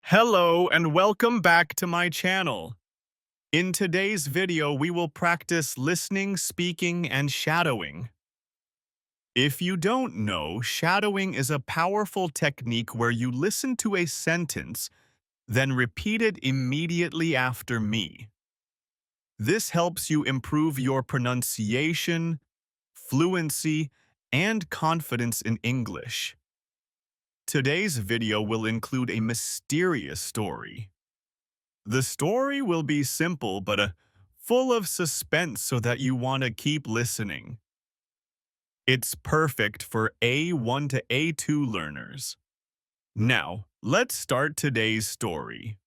Hello and welcome back to my channel. In today's video, we will practice listening, speaking, and shadowing. If you don't know, shadowing is a powerful technique where you listen to a sentence, then repeat it immediately after me. This helps you improve your pronunciation, fluency, and confidence in English. Today's video will include a mysterious story. The story will be simple but full of suspense so that you want to keep listening. It's perfect for A1 to A2 learners. Now, let's start today's story.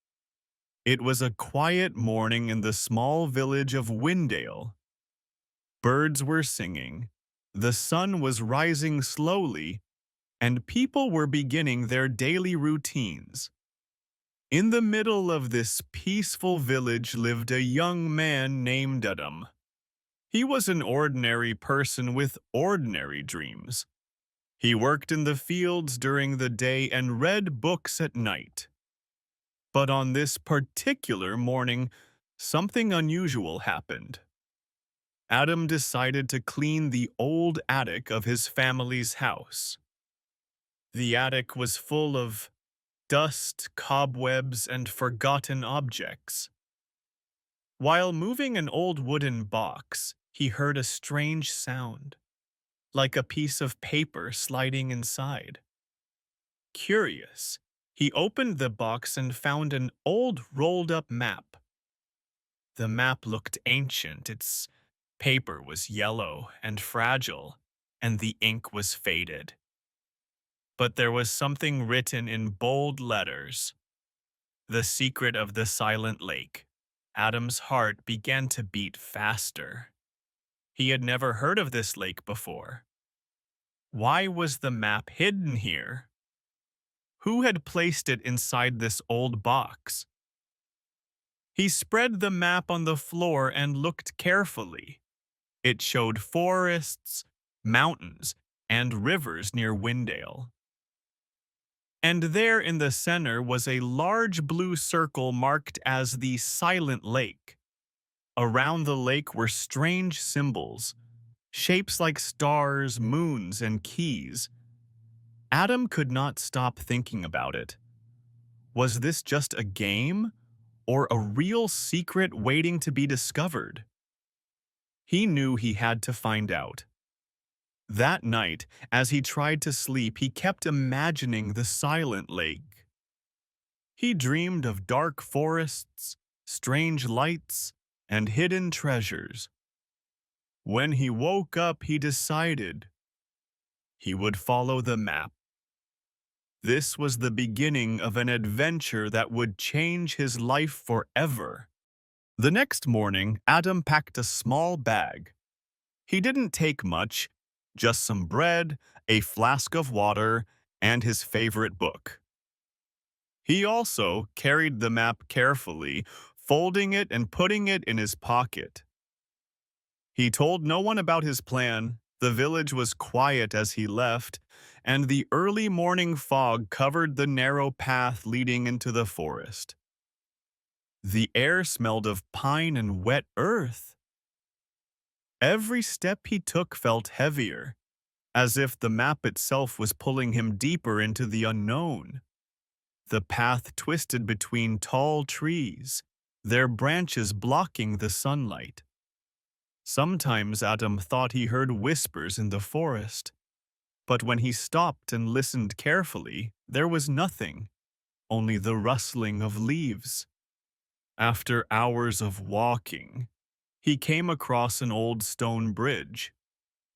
It was a quiet morning in the small village of Windale. Birds were singing, the sun was rising slowly, and people were beginning their daily routines. In the middle of this peaceful village lived a young man named Adam. He was an ordinary person with ordinary dreams. He worked in the fields during the day and read books at night. But on this particular morning, something unusual happened. Adam decided to clean the old attic of his family's house. The attic was full of dust, cobwebs, and forgotten objects. While moving an old wooden box, he heard a strange sound, like a piece of paper sliding inside. Curious, he opened the box and found an old rolled-up map. The map looked ancient, its paper was yellow and fragile, and the ink was faded. But there was something written in bold letters. The secret of the silent lake. Adam's heart began to beat faster. He had never heard of this lake before. Why was the map hidden here? Who had placed it inside this old box? He spread the map on the floor and looked carefully. It showed forests, mountains, and rivers near Windale. And there in the center was a large blue circle marked as the Silent Lake. Around the lake were strange symbols, shapes like stars, moons, and keys. Adam could not stop thinking about it. Was this just a game, or a real secret waiting to be discovered? He knew he had to find out. That night, as he tried to sleep, he kept imagining the silent lake. He dreamed of dark forests, strange lights, and hidden treasures. When he woke up, he decided he would follow the map. This was the beginning of an adventure that would change his life forever. The next morning, Adam packed a small bag. He didn't take much, just some bread, a flask of water, and his favorite book. He also carried the map carefully, folding it and putting it in his pocket. He told no one about his plan. The village was quiet as he left, and the early morning fog covered the narrow path leading into the forest. The air smelled of pine and wet earth. Every step he took felt heavier, as if the map itself was pulling him deeper into the unknown. The path twisted between tall trees, their branches blocking the sunlight. Sometimes Adam thought he heard whispers in the forest, but when he stopped and listened carefully, there was nothing, only the rustling of leaves. After hours of walking, he came across an old stone bridge.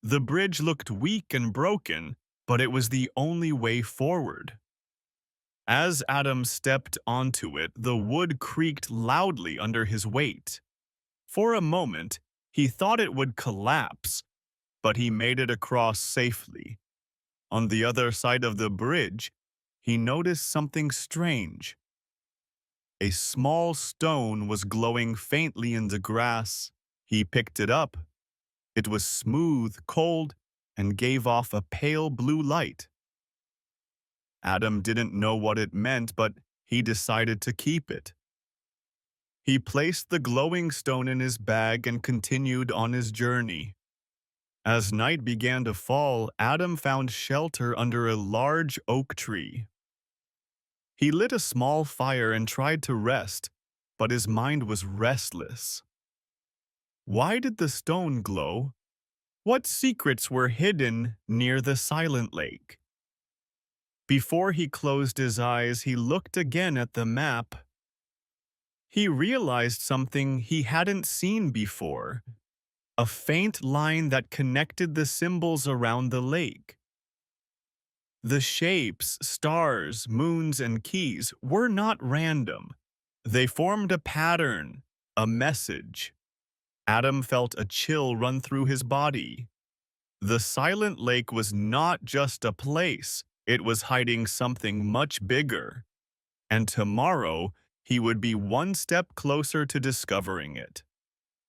The bridge looked weak and broken, but it was the only way forward. As Adam stepped onto it, the wood creaked loudly under his weight. For a moment, he thought it would collapse, but he made it across safely. On the other side of the bridge, he noticed something strange. A small stone was glowing faintly in the grass. He picked it up. It was smooth, cold, and gave off a pale blue light. Adam didn't know what it meant, but he decided to keep it. He placed the glowing stone in his bag and continued on his journey. As night began to fall, Adam found shelter under a large oak tree. He lit a small fire and tried to rest, but his mind was restless. Why did the stone glow? What secrets were hidden near the silent lake? Before he closed his eyes, he looked again at the map. He realized something he hadn't seen before, a faint line that connected the symbols around the lake. The shapes, stars, moons, and keys were not random. They formed a pattern, a message. Adam felt a chill run through his body. The silent lake was not just a place, it was hiding something much bigger. And tomorrow, he would be one step closer to discovering it.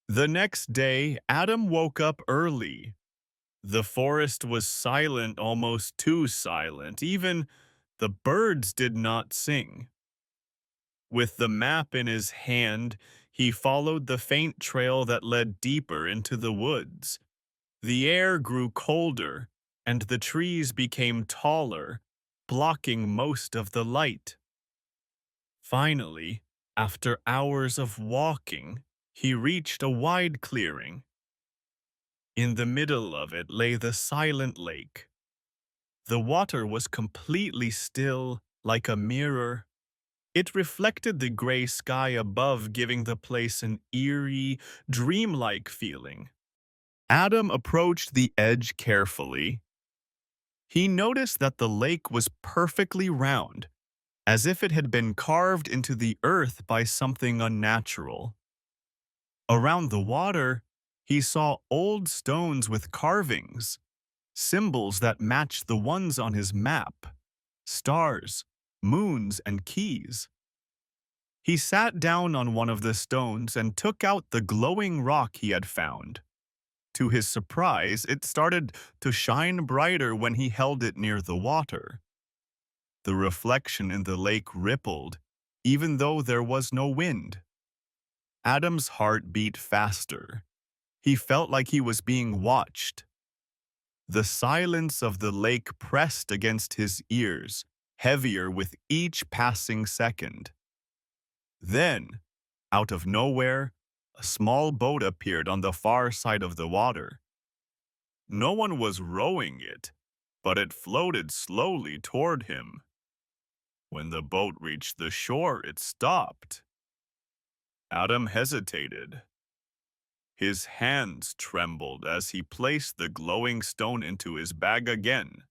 The next day, Adam woke up early. The forest was silent, almost too silent. Even the birds did not sing. With the map in his hand, he followed the faint trail that led deeper into the woods. The air grew colder, and the trees became taller, blocking most of the light. Finally, after hours of walking, he reached a wide clearing. In the middle of it lay the silent lake. The water was completely still, like a mirror. It reflected the gray sky above, giving the place an eerie, dreamlike feeling. Adam approached the edge carefully. He noticed that the lake was perfectly round, as if it had been carved into the earth by something unnatural. Around the water, he saw old stones with carvings, symbols that matched the ones on his map, stars, moons, and keys. He sat down on one of the stones and took out the glowing rock he had found. To his surprise, it started to shine brighter when he held it near the water. The reflection in the lake rippled, even though there was no wind. Adam's heart beat faster. He felt like he was being watched. The silence of the lake pressed against his ears, heavier with each passing second. Then, out of nowhere, a small boat appeared on the far side of the water. No one was rowing it, but it floated slowly toward him. When the boat reached the shore, it stopped. Adam hesitated. His hands trembled as he placed the glowing stone into his bag again.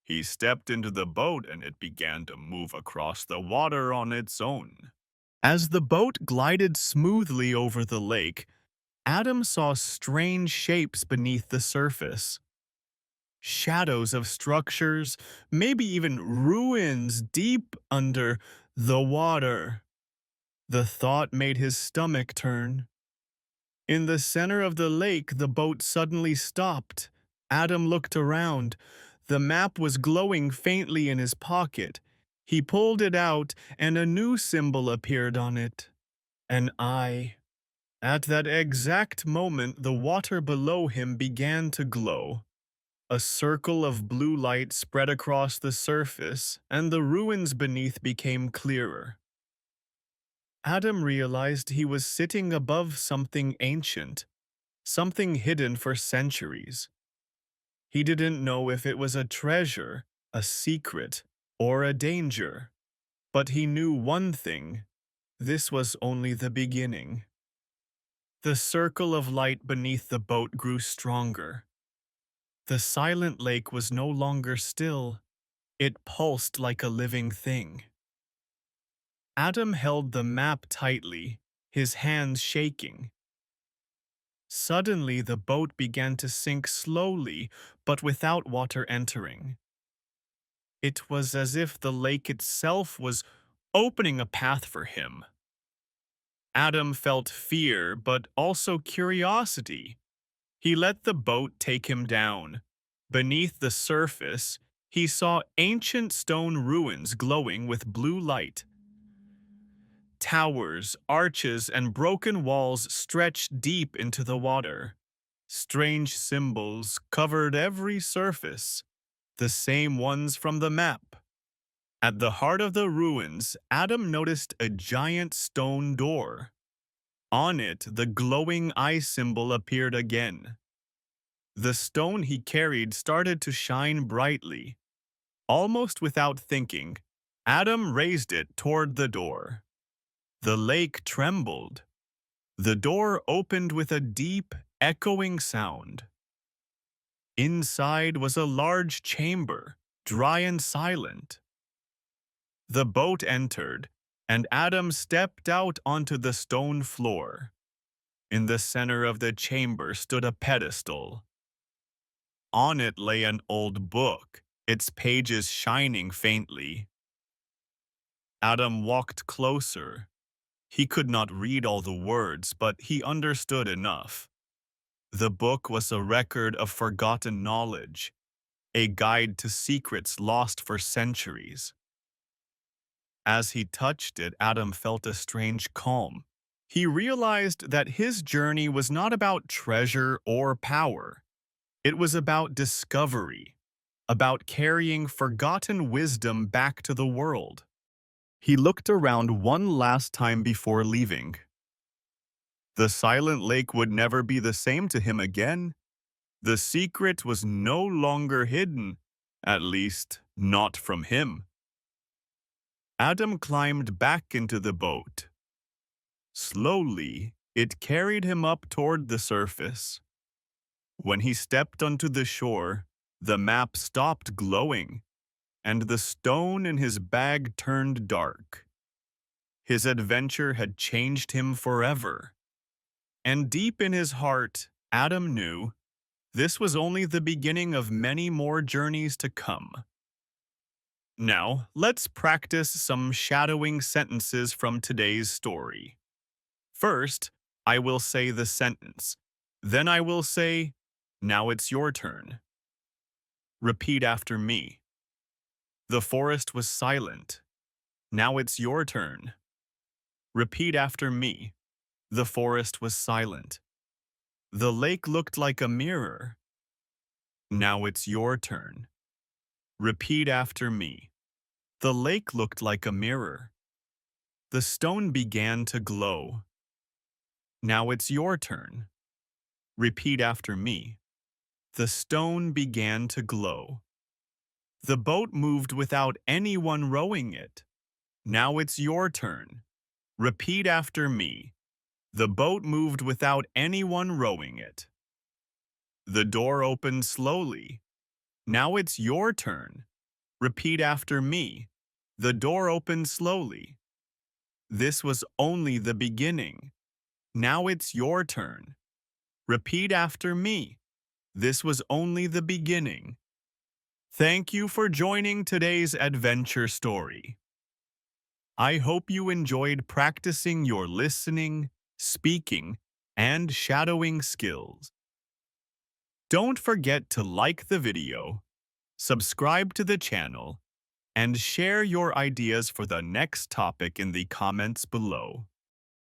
He stepped into the boat and it began to move across the water on its own. As the boat glided smoothly over the lake, Adam saw strange shapes beneath the surface. Shadows of structures, maybe even ruins deep under the water. The thought made his stomach turn. In the center of the lake, the boat suddenly stopped. Adam looked around. The map was glowing faintly in his pocket. He pulled it out, and a new symbol appeared on it. An eye. At that exact moment, the water below him began to glow. A circle of blue light spread across the surface, and the ruins beneath became clearer. Adam realized he was sitting above something ancient, something hidden for centuries. He didn't know if it was a treasure, a secret, or a danger. But he knew one thing: this was only the beginning. The circle of light beneath the boat grew stronger. The silent lake was no longer still. It pulsed like a living thing. Adam held the map tightly, his hands shaking. Suddenly, the boat began to sink slowly, but without water entering. It was as if the lake itself was opening a path for him. Adam felt fear, but also curiosity. He let the boat take him down. Beneath the surface, He saw ancient stone ruins glowing with blue light. Towers, arches, and broken walls stretched deep into the water. Strange symbols covered every surface, the same ones from the map. At the heart of the ruins, Adam noticed a giant stone door. On it, the glowing eye symbol appeared again. The stone he carried started to shine brightly. Almost without thinking, Adam raised it toward the door. The lake trembled. The door opened with a deep, echoing sound. Inside was a large chamber, dry and silent. The boat entered, and Adam stepped out onto the stone floor. In the center of the chamber stood a pedestal. On it lay an old book, its pages shining faintly. Adam walked closer. He could not read all the words, but he understood enough. The book was a record of forgotten knowledge, a guide to secrets lost for centuries. As he touched it, Adam felt a strange calm. He realized that his journey was not about treasure or power. It was about discovery, about carrying forgotten wisdom back to the world. He looked around one last time before leaving. The silent lake would never be the same to him again. The secret was no longer hidden, at least not from him. Adam climbed back into the boat. Slowly, it carried him up toward the surface. When he stepped onto the shore, the map stopped glowing, and the stone in his bag turned dark. His adventure had changed him forever. And deep in his heart, Adam knew this was only the beginning of many more journeys to come. Now, let's practice some shadowing sentences from today's story. First, I will say the sentence. Then I will say, "Now it's your turn." Repeat after me. The forest was silent. Now it's your turn. Repeat after me. The forest was silent. The lake looked like a mirror. Now it's your turn. Repeat after me. The lake looked like a mirror. The stone began to glow. Now it's your turn. Repeat after me. The stone began to glow. The boat moved without anyone rowing it. Now it's your turn. Repeat after me. The boat moved without anyone rowing it. The door opened slowly. Now it's your turn. Repeat after me. The door opened slowly. This was only the beginning. Now it's your turn. Repeat after me. This was only the beginning. Thank you for joining today's adventure story. I hope you enjoyed practicing your listening, speaking, and shadowing skills. Don't forget to like the video, subscribe to the channel, and share your ideas for the next topic in the comments below.